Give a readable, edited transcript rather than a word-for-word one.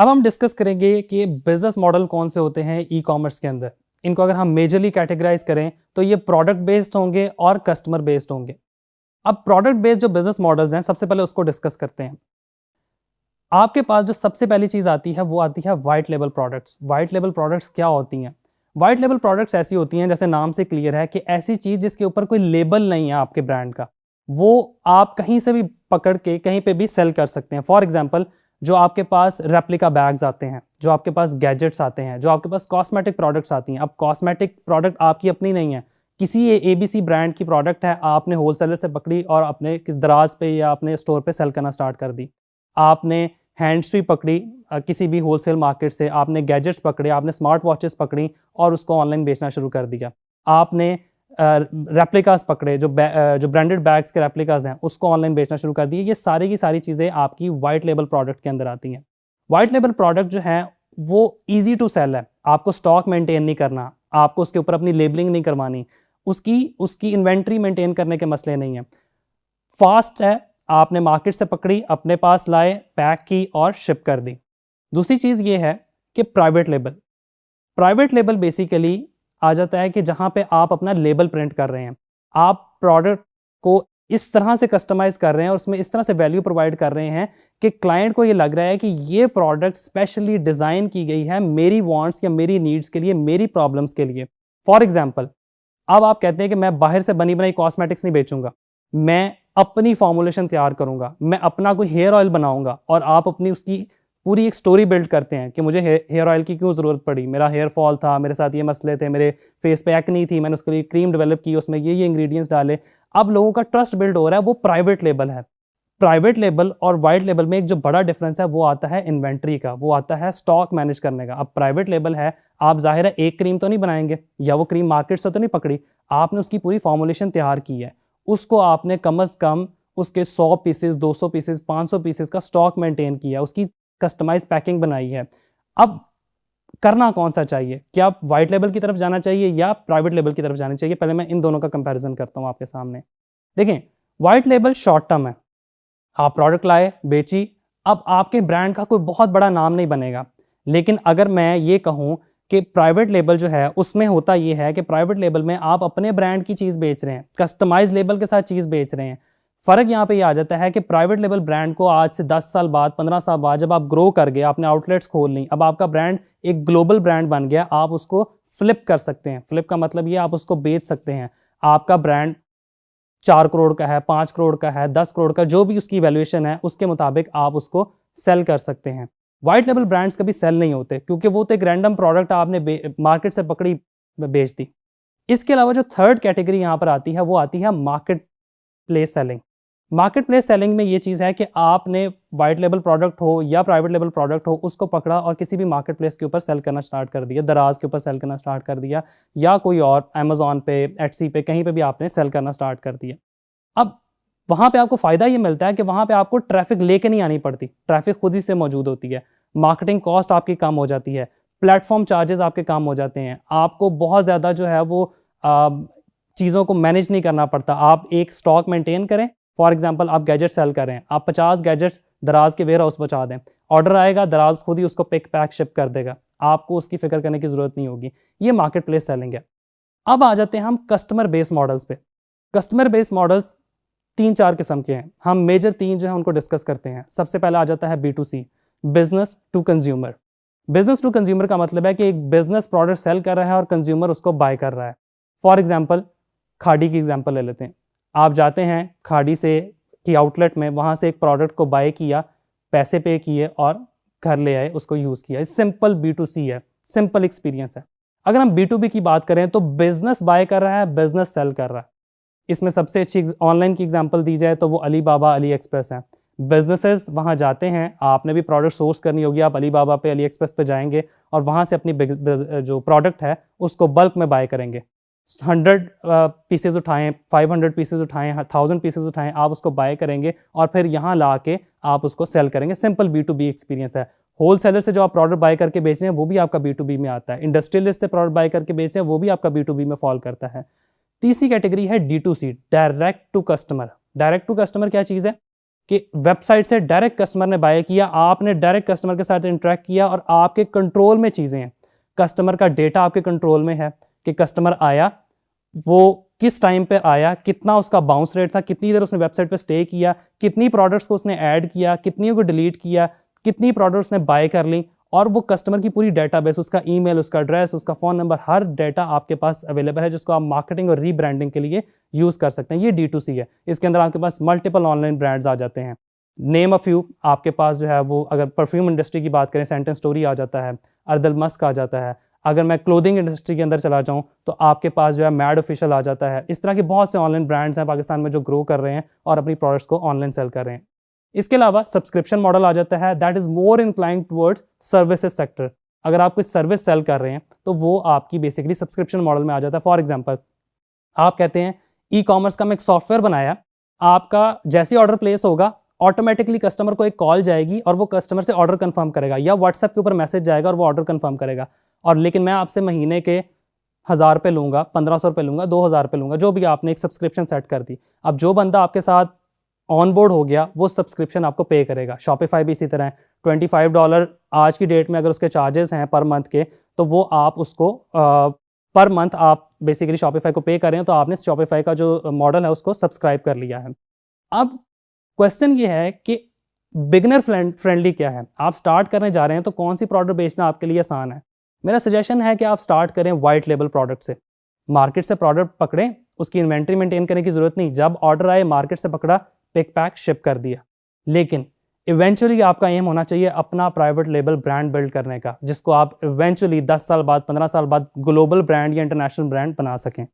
अब हम डिस्कस करेंगे कि बिजनेस मॉडल कौन से होते हैं ई कॉमर्स के अंदर। इनको अगर हम मेजरली कैटेगराइज करें तो ये प्रोडक्ट बेस्ड होंगे और कस्टमर बेस्ड होंगे। अब प्रोडक्ट बेस्ड जो बिजनेस मॉडल्स हैं, सबसे पहले उसको डिस्कस करते हैं। आपके पास जो सबसे पहली चीज आती है वो आती है white label products. White label products क्या होती हैं? वाइट लेबल प्रोडक्ट्स ऐसी होती हैं, जैसे नाम से क्लियर है, कि ऐसी चीज जिसके ऊपर कोई लेबल नहीं है आपके ब्रांड का, वो आप कहीं से भी पकड़ के कहीं पे भी सेल कर सकते हैं। फॉर एग्जाम्पल, जो आपके पास रेप्लिका बैग्स आते हैं, जो आपके पास गैजेट्स आते हैं, जो आपके पास कॉस्मेटिक प्रोडक्ट्स आती हैं। अब कॉस्मेटिक प्रोडक्ट आपकी अपनी नहीं है, किसी एबीसी ब्रांड की प्रोडक्ट है, आपने होलसेलर से पकड़ी और अपने किस दराज पे या अपने स्टोर पे सेल करना स्टार्ट कर दी। आपने हैंड्स फ्री पकड़ी किसी भी होलसेल मार्केट से, आपने गैजेट्स पकड़े, आपने स्मार्ट वॉचेस पकड़ी और उसको ऑनलाइन बेचना शुरू कर दिया। आपने रेप्लिकास पकड़े, जो ब्रांडेड बैग्स के रेप्लिकास हैं, उसको ऑनलाइन बेचना शुरू कर दिए। ये सारी की सारी चीज़ें आपकी वाइट लेबल प्रोडक्ट के अंदर आती हैं। वाइट लेबल प्रोडक्ट जो है वो ईजी टू सेल है। आपको स्टॉक मेंटेन नहीं करना, आपको उसके ऊपर अपनी लेबलिंग नहीं करवानी, उसकी इन्वेंट्री मेंटेन करने के मसले नहीं है। फास्ट है, आपने मार्केट से पकड़ी, अपने पास लाए, पैक की और शिप कर दी। दूसरी चीज़ ये है कि प्राइवेट लेबल बेसिकली आ जाता है कि जहां पे आप अपना लेबल प्रिंट कर रहे हैं, आप प्रोडक्ट को इस तरह से कस्टमाइज कर रहे हैं और उसमें इस तरह से वैल्यू प्रोवाइड कर रहे हैं कि क्लाइंट को ये लग रहा है कि ये प्रोडक्ट स्पेशली डिज़ाइन की गई है मेरी वांट्स या मेरी नीड्स के लिए, मेरी प्रॉब्लम्स के लिए। फॉर एग्जाम्पल, अब आप कहते हैं कि मैं बाहर से बनी बनाई कॉस्मेटिक्स नहीं बेचूंगा, मैं अपनी फॉर्मुलेशन तैयार करूंगा, मैं अपना कोई हेयर ऑयल बनाऊंगा, और आप अपनी उसकी पूरी एक स्टोरी बिल्ड करते हैं कि मुझे हेयर ऑयल की क्यों ज़रूरत पड़ी, मेरा हेयर फॉल था, मेरे साथ ये मसले थे, मेरे फेस पे एक्नी थी, मैंने उसके लिए क्रीम डेवलप की, उसमें ये इंग्रेडिएंट्स डाले। अब लोगों का ट्रस्ट बिल्ड हो रहा है, वो प्राइवेट लेबल है। प्राइवेट लेबल और वाइट लेबल में एक जो बड़ा डिफरेंस है वो आता है इन्वेंट्री का, वो आता है स्टॉक मैनेज करने का। अब प्राइवेट लेबल है, आप जाहिर है एक क्रीम तो नहीं बनाएंगे या वो क्रीम मार्केट से तो नहीं पकड़ी, आपने उसकी पूरी फॉर्मुलेशन तैयार की है, उसको आपने कम से कम उसके 100 पीसेस, 200 पीसेस, 500 पीसेस का स्टॉक मेंटेन किया, उसकी कस्टमाइज पैकिंग बनाई है। अब करना कौन सा चाहिए? क्या आप वाइट लेबल की तरफ जाना चाहिए या प्राइवेट लेबल की तरफ जाना चाहिए? पहले मैं इन दोनों का कंपैरिजन करता हूं आपके सामने। देखें, वाइट लेबल शॉर्ट टर्म है, आप प्रोडक्ट लाए, बेची, अब आपके ब्रांड का कोई बहुत बड़ा नाम नहीं बनेगा। लेकिन अगर मैं ये कहूं कि प्राइवेट लेबल जो है उसमें होता ये है कि प्राइवेट लेबल में आप अपने ब्रांड की चीज़ बेच रहे हैं, कस्टमाइज लेबल के साथ चीज़ बेच रहे हैं। फ़र्क यहाँ पे ये आ जाता है कि प्राइवेट लेबल ब्रांड को आज से 10 साल बाद, 15 साल बाद जब आप ग्रो कर गए, आपने आउटलेट्स खोल ली, अब आपका ब्रांड एक ग्लोबल ब्रांड बन गया, आप उसको फ्लिप कर सकते हैं। फ्लिप का मतलब ये, आप उसको बेच सकते हैं। आपका ब्रांड 4 करोड़ का है, 5 करोड़ का है, 10 करोड़ का, जो भी उसकी वैल्यूएशन है उसके मुताबिक आप उसको सेल कर सकते हैं। वाइट लेबल ब्रांड्स कभी सेल नहीं होते क्योंकि वो तो एक रैंडम प्रोडक्ट आपने मार्केट से पकड़ी, बेच दी। इसके अलावा जो थर्ड कैटेगरी यहाँ पर आती है वो आती है market place selling. Market place selling में ये चीज़ है कि आपने वाइट लेबल प्रोडक्ट हो या प्राइवेट लेबल प्रोडक्ट हो, उसको पकड़ा और किसी भी मार्केट प्लेस के ऊपर सेल करना स्टार्ट कर दिया, दराज के ऊपर सेल करना स्टार्ट कर दिया, या कोई और अमेजोन पे, एटसी पे, कहीं पे भी आपने सेल करना स्टार्ट कर दिया। अब वहाँ पे आपको फ़ायदा ये मिलता है कि वहाँ पे आपको ट्रैफिक लेके नहीं आनी पड़ती, ट्रैफिक खुद ही से मौजूद होती है, मार्केटिंग कॉस्ट आपकी कम हो जाती है, प्लेटफॉर्म चार्जेस आपके कम हो जाते हैं, आपको बहुत ज़्यादा जो है वो चीज़ों को मैनेज नहीं करना पड़ता। आप एक स्टॉक मेंटेन करें, फॉर एग्जांपल आप गैजेट सेल कर रहे हैं, आप 50 गैजेट्स दराज के वेयर हाउस पहुँचा दें, ऑर्डर आएगा, दराज खुद ही उसको पिक पैक शिप कर देगा, आपको उसकी फिक्र करने की ज़रूरत नहीं होगी। ये मार्केट प्लेस सेलिंग है। अब आ जाते हैं हम कस्टमर बेस मॉडल्स पे। कस्टमर बेस मॉडल्स 3-4 किस्म के हैं, हम मेजर 3 जो है उनको डिस्कस करते हैं। सबसे पहला आ जाता है B2C, business to consumer. Business to consumer का मतलब है कि एक बिजनेस प्रोडक्ट सेल कर रहा है और कंज्यूमर उसको बाय कर रहा है। फॉर एग्जांपल, खाड़ी की एग्जांपल ले लेते हैं। आप जाते हैं खाड़ी से की आउटलेट में, वहाँ से एक प्रोडक्ट को बाय किया, पैसे पे किए और घर ले आए, उसको यूज़ किया। सिंपल B2C है, सिंपल एक्सपीरियंस है। अगर हम B2B की बात करें तो बिजनेस बाय कर रहा है, बिजनेस सेल कर रहा है। इसमें सबसे अच्छी ऑनलाइन की एग्जांपल दी जाए तो वो अली बाबा, अली एक्सप्रेस है। बिजनेसेस वहाँ जाते हैं, आपने भी प्रोडक्ट सोर्स करनी होगी, आप अली बाबा पे, अली एक्सप्रेस पे जाएंगे और वहाँ से अपनी जो प्रोडक्ट है उसको बल्क में बाय करेंगे। 100 पीसेज उठाएं, 500 पीसेज उठाएं, 1000 पीसेज उठाएं, आप उसको बाय करेंगे और फिर यहाँ ला के आप उसको सेल करेंगे। सिंपल B2B एक्सपीरियंस है। होलसेलर से जो आप प्रोडक्ट बाय करके बेच रहे हैं वो भी आपका B2B में आता है। इंडस्ट्रियलिस्ट से प्रोडक्ट बाय करके बेच रहे हैं वो भी आपका B2B में फॉल करता है। तीसरी कैटेगरी है D2C, direct to customer. Direct to customer क्या चीज़ है? कि वेबसाइट से डायरेक्ट कस्टमर ने बाय किया, आपने डायरेक्ट कस्टमर के साथ इंटरेक्ट किया और आपके कंट्रोल में चीज़ें हैं। कस्टमर का डेटा आपके कंट्रोल में है कि कस्टमर आया, वो किस टाइम पे आया, कितना उसका बाउंस रेट था, कितनी देर उसने वेबसाइट पे स्टे किया, कितनी प्रोडक्ट्स को उसने ऐड किया, कितनी को डिलीट किया, कितनी प्रोडक्ट्स ने बाय कर ली, और वो कस्टमर की पूरी डेटाबेस, उसका ईमेल, उसका एड्रेस, उसका फ़ोन नंबर, हर डेटा आपके पास अवेलेबल है जिसको आप मार्केटिंग और रीब्रांडिंग के लिए यूज़ कर सकते हैं। ये D2C है। इसके अंदर आपके पास मल्टीपल ऑनलाइन ब्रांड्स आ जाते हैं। नेम अ फ्यू, आपके पास जो है वो अगर परफ्यूम इंडस्ट्री की बात करें, सेंट एंड स्टोरी आ जाता है, अर्दल मस्क आ जाता है। अगर मैं क्लोथिंग इंडस्ट्री के अंदर चला जाऊँ तो आपके पास जो है मैड ऑफिशियल आ जाता है। इस तरह के बहुत से ऑनलाइन ब्रांड्स हैं पाकिस्तान में जो ग्रो कर रहे हैं और अपनी प्रोडक्ट्स को ऑनलाइन सेल कर रहे हैं। इसके अलावा सब्सक्रिप्शन मॉडल आ जाता है, that is more inclined towards services sector. अगर आप कोई सर्विस सेल कर रहे हैं तो वो आपकी बेसिकली सब्सक्रिप्शन मॉडल में आ जाता है। फॉर एग्जांपल, आप कहते हैं ई कॉमर्स का मैं एक सॉफ्टवेयर बनाया, आपका जैसे ऑर्डर प्लेस होगा ऑटोमेटिकली कस्टमर को एक कॉल जाएगी और वो कस्टमर से ऑर्डर कंफर्म करेगा, या व्हाट्सएप के ऊपर मैसेज जाएगा और वो ऑर्डर कंफर्म करेगा। और लेकिन मैं आपसे महीने के 1000 रुपये लूँगा, 1500 रुपये लूँगा, 2000 रुपये लूँगा, जो भी आपने एक सब्सक्रिप्शन सेट कर दी। अब जो बंदा आपके साथ ऑन बोर्ड हो गया वो सब्सक्रिप्शन आपको पे करेगा। शॉपिफाई भी इसी तरह है, $25 आज की डेट में अगर उसके चार्जेस हैं पर मंथ के, तो वो आप उसको पर मंथ आप बेसिकली शॉपिफाई को पे करें, तो आपने शॉपिफाई का जो मॉडल है उसको सब्सक्राइब कर लिया है। अब क्वेश्चन ये है कि बिगनर फ्रेंडली क्या है। आप स्टार्ट करने जा रहे हैं तो कौन सी प्रोडक्ट बेचना आपके लिए आसान है। मेरा सजेशन है कि आप स्टार्ट करें वाइट लेबल प्रोडक्ट से। मार्केट से प्रोडक्ट पकड़ें, उसकी इन्वेंट्री मेंटेन करने की ज़रूरत नहीं, जब ऑर्डर आए मार्केट से पकड़ा, पिक पैक शिप कर दिया। लेकिन इवेंचुअली आपका एम होना चाहिए अपना प्राइवेट लेबल ब्रांड बिल्ड करने का, जिसको आप इवेंचुअली 10 साल बाद, 15 साल बाद ग्लोबल ब्रांड या इंटरनेशनल ब्रांड बना सकें।